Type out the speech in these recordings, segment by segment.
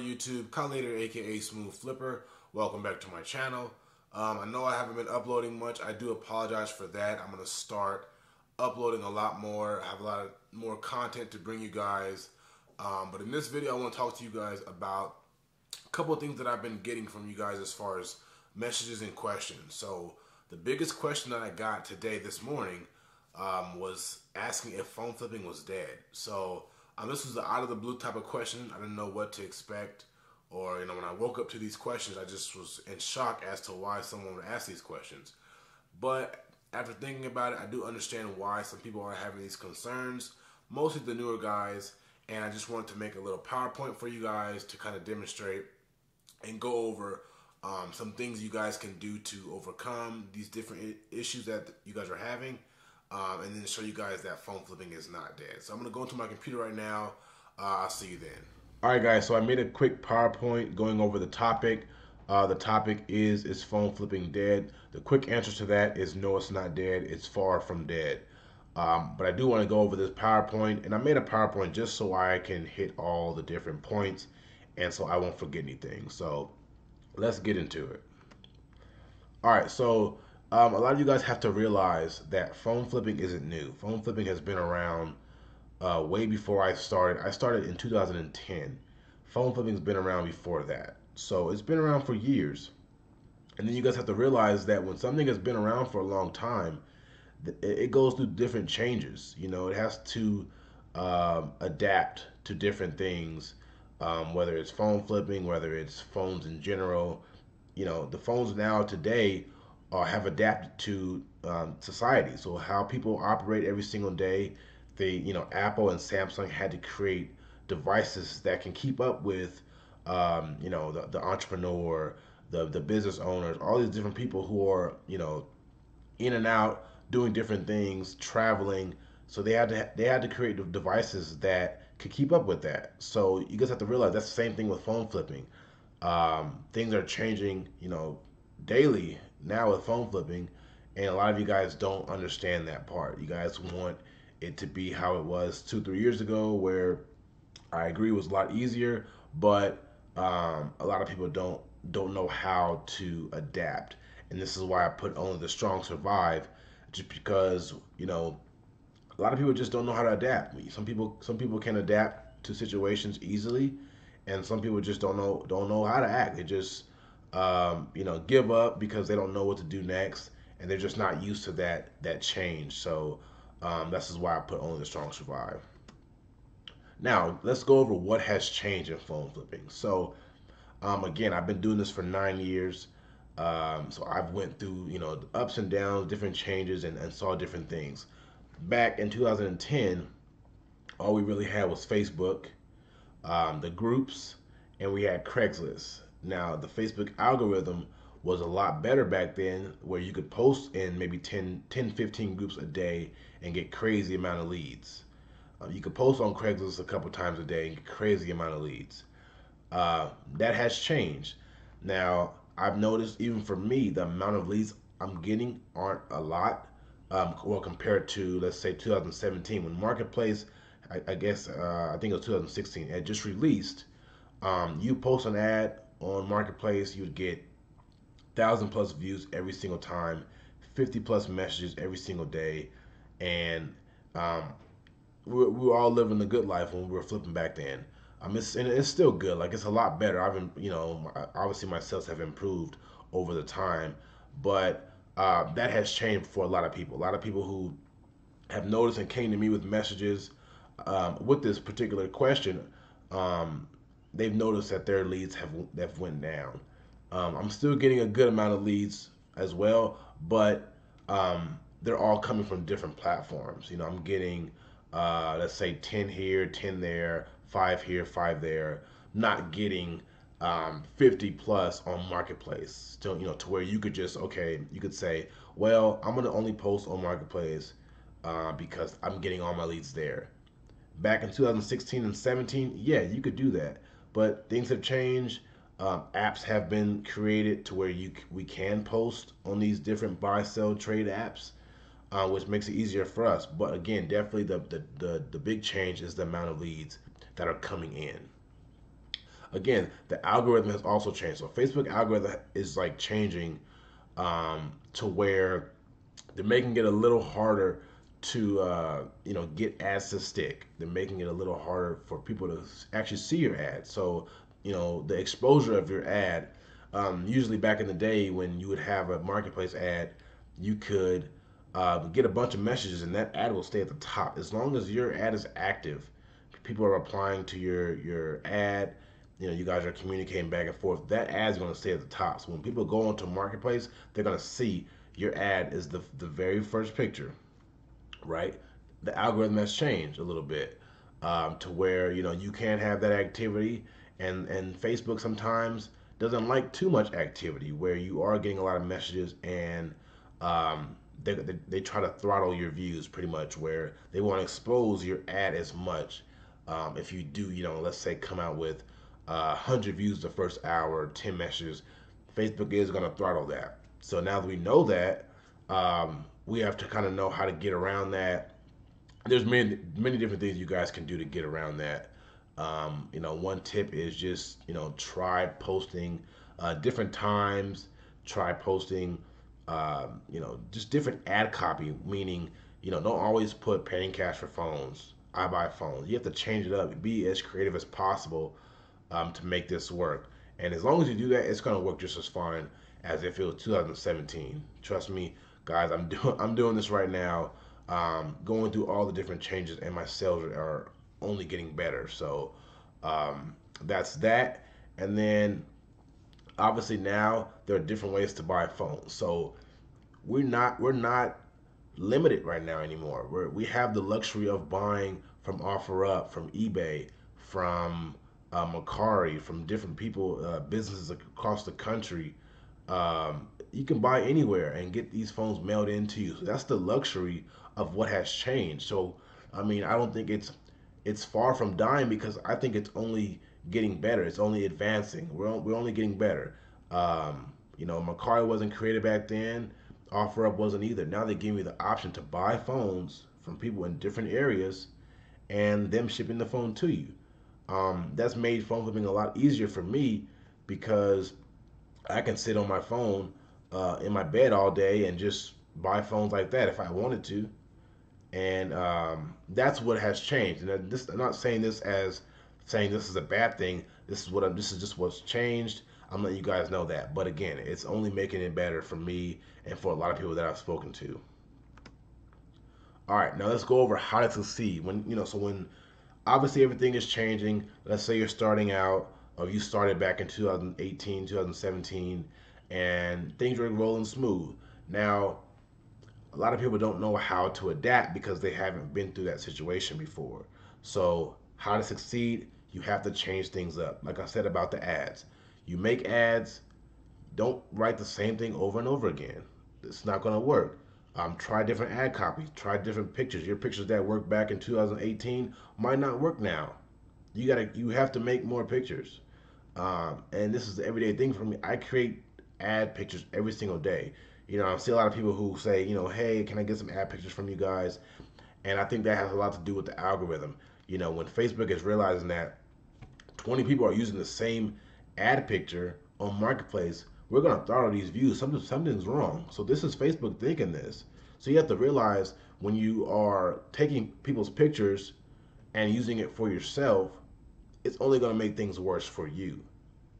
YouTube, Khallid AKA Smoove Flipper. Welcome back to my channel. I know I haven't been uploading much. I do apologize for that. I'm going to start uploading a lot more. I have a lot of more content to bring you guys. But in this video, I want to talk to you guys about a couple of things that I've been getting from you guys as far as messages and questions. So the biggest question that I got today, this morning, was asking if phone flipping was dead. So this was an out of the blue type of question. I didn't know what to expect, or when I woke up to these questions, I just was in shock as to why someone would ask these questions. But after thinking about it, I do understand why some people are having these concerns, mostly the newer guys. And I just wanted to make a little PowerPoint for you guys to kind of demonstrate and go over some things you guys can do to overcome these different issues that you guys are having. And then show you guys that phone flipping is not dead. So I'm going to go into my computer right now. I'll see you then. Alright guys, so I made a quick PowerPoint going over the topic. The topic is phone flipping dead? The quick answer to that is no, it's not dead. It's far from dead. But I do want to go over this PowerPoint, and I made a PowerPoint just so I can hit all the different points and so I won't forget anything. So let's get into it. Alright, so a lot of you guys have to realize that phone flipping isn't new. Phone flipping has been around way before I started. I started in 2010. Phone flipping has been around before that. So it's been around for years. And then you guys have to realize that when something has been around for a long time, it goes through different changes. It has to adapt to different things, whether it's phone flipping, whether it's phones in general. The phones now today have adapted to society. So how people operate every single day. Apple and Samsung had to create devices that can keep up with, the entrepreneur, the business owners, all these different people who are, in and out, doing different things, traveling. So they had to create devices that could keep up with that. So you guys have to realize that's the same thing with phone flipping. Things are changing, daily now with phone flipping, and a lot of you guys don't understand that part. You guys want it to be how it was 2-3 years ago, where I agree it was a lot easier, but a lot of people don't know how to adapt. And this is why I put only the strong survive, just because a lot of people just don't know how to adapt. Some people can adapt to situations easily, and some people just don't know how to act. They just give up because they don't know what to do next, and they're just not used to that change. So this is why I put only the strong survive. Now let's go over what has changed in phone flipping. So again, I've been doing this for 9 years. So I've went through the ups and downs, different changes, and saw different things. Back in 2010, all we really had was Facebook, the groups, and we had Craigslist. Now, the Facebook algorithm was a lot better back then, where you could post in maybe 10, 15 groups a day and get crazy amount of leads. You could post on Craigslist a couple times a day and get crazy amount of leads. That has changed. Now, I've noticed, even for me, the amount of leads I'm getting aren't a lot. Well, compared to, let's say, 2017, when Marketplace, I guess, I think it was 2016, had just released. You post an ad on Marketplace, you would get 1,000+ views every single time, 50+ messages every single day, and we were all living the good life when we were flipping back then. It's still good. Like, it's a lot better. Obviously my sales have improved over the time, but that has changed for a lot of people. A lot of people who have noticed and came to me with messages with this particular question, they've noticed that their leads have went down. I'm still getting a good amount of leads as well, but they're all coming from different platforms. I'm getting let's say 10 here, 10 there, 5 here, 5 there. Not getting 50+ on Marketplace. To where you could just, you could say, well, I'm gonna only post on Marketplace because I'm getting all my leads there. Back in 2016 and 17, yeah, you could do that, but things have changed. Apps have been created to where we can post on these different buy, sell, trade apps, which makes it easier for us. But again, definitely the big change is the amount of leads that are coming in. again, the algorithm has also changed. So Facebook algorithm is like changing to where they're making it a little harder to get ads to stick. They're making it a little harder for people to actually see your ad. So the exposure of your ad. Usually back in the day when you would have a marketplace ad, you could get a bunch of messages and that ad will stay at the top as long as your ad is active. People are applying to your ad. You guys are communicating back and forth. That ad is going to stay at the top. So when people go onto marketplace, they're going to see your ad is the very first picture, right? The algorithm has changed a little bit to where you can have that activity, and Facebook sometimes doesn't like too much activity where you are getting a lot of messages, and they try to throttle your views pretty much where they want to expose your ad as much. If you do, let's say come out with 100 views the first hour, 10 messages, Facebook is going to throttle that. So now that we know that, we have to kind of know how to get around that. There's many different things you guys can do to get around that. One tip is just try posting different times. Try posting just different ad copy. Meaning don't always put paying cash for phones. I buy phones. You have to change it up. Be as creative as possible to make this work. And as long as you do that, it's going to work just as fine as if it was 2017. Trust me, guys. I'm doing this right now, going through all the different changes, and my sales are only getting better. So that's that. And then obviously now there are different ways to buy phones. So we're not limited right now anymore. We have the luxury of buying from OfferUp, from eBay, from Macari, from different people, businesses across the country. You can buy anywhere and get these phones mailed in to you. So that's the luxury of what has changed. So I mean, I don't think it's far from dying because I think it's only getting better. It's only advancing. We're only getting better. Macari wasn't created back then. OfferUp wasn't either. Now they give me the option to buy phones from people in different areas and them shipping the phone to you. That's made phone flipping a lot easier for me because I can sit on my phone in my bed all day and just buy phones like that if I wanted to. And that's what has changed. And I'm not saying this as saying this is a bad thing. This is just what's changed. I'm letting you guys know that. But again, it's only making it better for me and for a lot of people that I've spoken to. All right, now let's go over how to succeed. When obviously everything is changing. Let's say you're starting out, or you started back in 2018, 2017, and things were rolling smooth. Now, a lot of people don't know how to adapt because they haven't been through that situation before. So, how to succeed, you have to change things up. Like I said about the ads, you make ads, don't write the same thing over and over again. It's not going to work. Try different ad copy. Try different pictures. Your pictures that worked back in 2018 might not work now. You have to make more pictures. And this is the everyday thing for me. I create ad pictures every single day. I see a lot of people who say, hey, can I get some ad pictures from you guys? And I think that has a lot to do with the algorithm. When Facebook is realizing that 20 people are using the same ad picture on Marketplace, we're going to throttle these views. Something's wrong. So this is Facebook thinking this. So you have to realize when you are taking people's pictures and using it for yourself, it's only going to make things worse for you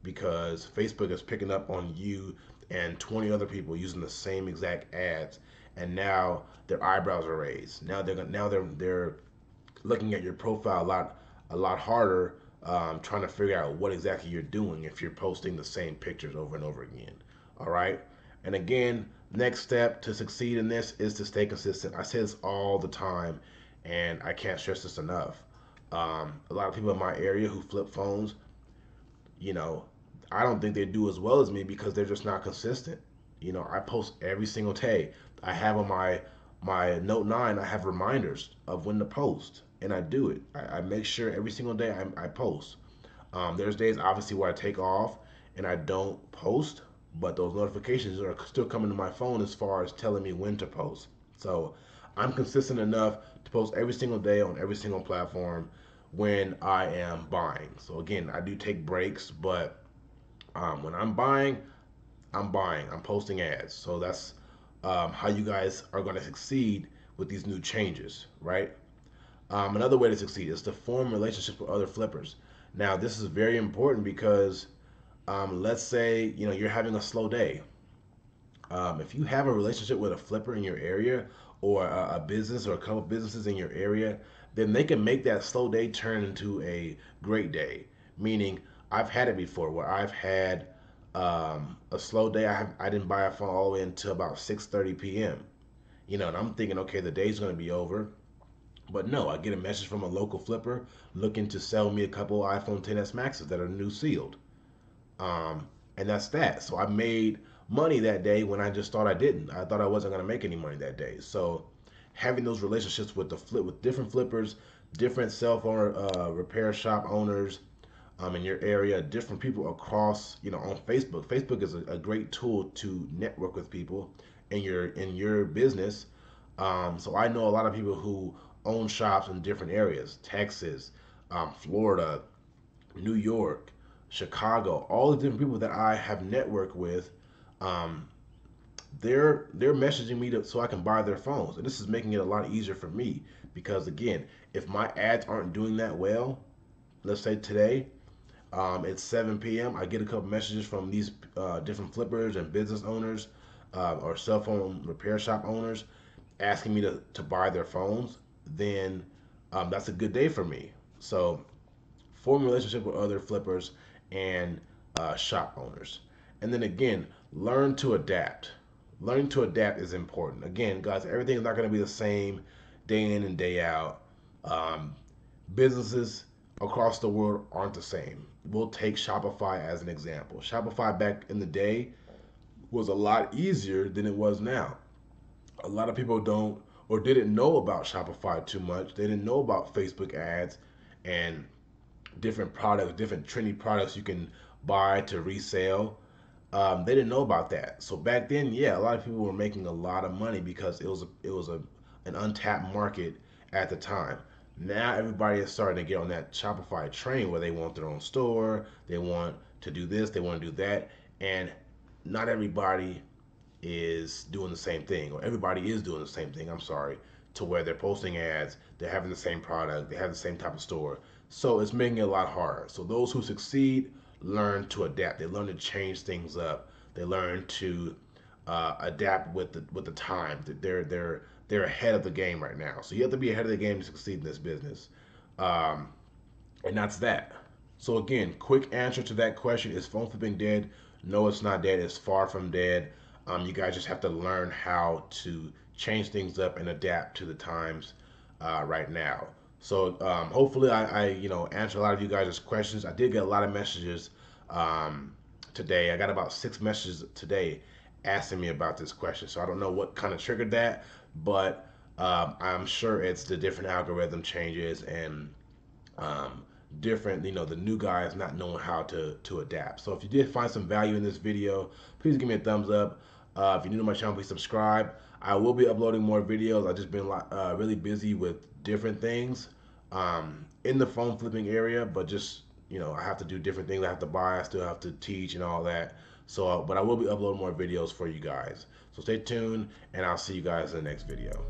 because Facebook is picking up on you and 20 other people using the same exact ads, and now their eyebrows are raised. They're looking at your profile a lot harder, trying to figure out what exactly you're doing if you're posting the same pictures over and over again. All right, and again, next step to succeed in this is to stay consistent. I say this all the time, and I can't stress this enough. A lot of people in my area who flip phones, I don't think they do as well as me because they're just not consistent. I post every single day. I have on my Note 9, I have reminders of when to post, and I do it. I make sure every single day I post. There's days obviously where I take off and I don't post, but those notifications are still coming to my phone as far as telling me when to post. So I'm consistent enough to post every single day on every single platform when I am buying. So again, I do take breaks, but when I'm buying, I'm buying. I'm posting ads. So that's how you guys are going to succeed with these new changes, right? Another way to succeed is to form relationships with other flippers. Now, this is very important because let's say you're having a slow day. If you have a relationship with a flipper in your area, or a business or a couple businesses in your area, then they can make that slow day turn into a great day. Meaning, I've had it before where I've had a slow day. I didn't buy a phone all the way until about 6:30 p.m. And I'm thinking, okay, the day's going to be over. But no, I get a message from a local flipper looking to sell me a couple iPhone 10s Maxes that are new sealed. Um, and that's that. So I made money that day when I just thought I didn't. I thought I wasn't going to make any money that day. So having those relationships with with different flippers, different cell phone repair shop owners in your area, different people across, on Facebook. Facebook is a great tool to network with people in your business. So I know a lot of people who own shops in different areas, Texas, Florida, New York, Chicago, all the different people that I have networked with, um, they're messaging me so I can buy their phones, and this is making it a lot easier for me because again, if my ads aren't doing that well, let's say today, it's 7 p.m. I get a couple messages from these different flippers and business owners or cell phone repair shop owners asking me to buy their phones, then that's a good day for me. So form a relationship with other flippers and shop owners. And then again, learn to adapt. Learning to adapt is important. Again, guys, everything is not going to be the same day in and day out. Um, Businesses across the world aren't the same. We'll take Shopify as an example. Shopify back in the day was a lot easier than it was now. A lot of people don't or didn't know about Shopify too much. They didn't know about Facebook ads and different products, different trendy products you can buy to resell. They didn't know about that. So back then, yeah, a lot of people were making a lot of money because it was an untapped market at the time. Now everybody is starting to get on that Shopify train where they want their own store, they want to do this, they want to do that, and not everybody is doing the same thing, or everybody is doing the same thing. I'm sorry, to where they're posting ads, they're having the same product, they have the same type of store. So it's making it a lot harder. So those who succeed learn to adapt. They learn to change things up. They learn to adapt with the time. They're ahead of the game right now. So you have to be ahead of the game to succeed in this business. Um, and that's that. So again, quick answer to that question: is phone flipping dead? No, it's not dead. It's far from dead. You guys just have to learn how to change things up and adapt to the times right now. So hopefully I answer a lot of you guys' questions. I did get a lot of messages today. I got about 6 messages today asking me about this question. So I don't know what kind of triggered that, but I'm sure it's the different algorithm changes and different, the new guys not knowing how to adapt. So if you did find some value in this video, please give me a thumbs up. If you're new to my channel, please subscribe. I will be uploading more videos. I've just been really busy with different things in the phone flipping area, but just, I have to do different things. I have to buy, I still have to teach and all that. So, but I will be uploading more videos for you guys. So stay tuned, and I'll see you guys in the next video.